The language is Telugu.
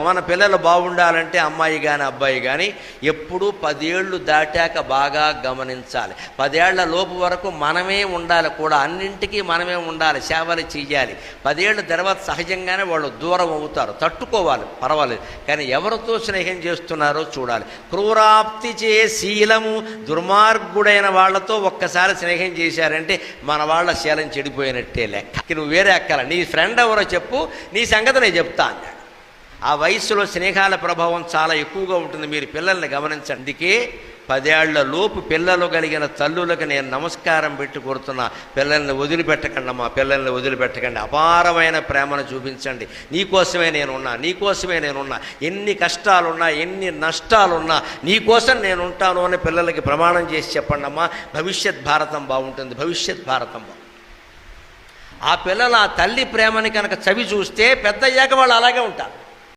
మన పిల్లలు బాగుండాలంటే అమ్మాయి కానీ అబ్బాయి కానీ ఎప్పుడూ 10 ఏళ్ళు దాటాక బాగా గమనించాలి. 10 ఏళ్ల లోపు వరకు మనమే ఉండాలి కూడా, అన్నింటికీ మనమే ఉండాలి, సేవలు చెయ్యాలి. 10 ఏళ్ళ తర్వాత సహజంగానే వాళ్ళు దూరం అవుతారు, తట్టుకోవాలి, పర్వాలేదు. కానీ ఎవరితో స్నేహం చేస్తున్నారో చూడాలి. క్రూరాప్తి చే శీలము, దుర్మార్గుడైన వాళ్ళతో ఒక్కసారి స్నేహం చేశారంటే మన వాళ్ళ శీలం చెడిపోయినట్టే లెక్క. నువ్వు వేరే అక్కల, నీ ఫ్రెండ్ ఎవరో చెప్పు, నీ సంగతి నేను చెప్తా అన్నాడు. ఆ వయసులో స్నేహాల ప్రభావం చాలా ఎక్కువగా ఉంటుంది. మీరు పిల్లల్ని గమనించండి. అందుకే 10 ఏళ్ల లోపు పిల్లలు కలిగిన తల్లులకు నేను నమస్కారం పెట్టి కోరుతున్నా, పిల్లల్ని వదిలిపెట్టకండి అమ్మా, పిల్లల్ని వదిలిపెట్టకండి. అపారమైన ప్రేమను చూపించండి. నీకోసమే నేనున్నా, నీకోసమే నేనున్నా, ఎన్ని కష్టాలున్నా, ఎన్ని నష్టాలున్నా నీకోసం నేను ఉంటాను అని పిల్లలకి ప్రమాణం చేసి చెప్పండి అమ్మా. భవిష్యత్ భారతం బాగుంటుంది, భవిష్యత్ భారతం బాగుంటుంది. ఆ పిల్లలు ఆ తల్లి ప్రేమని కనుక చవి చూస్తే పెద్దయ్యాక వాళ్ళు అలాగే ఉంటారు.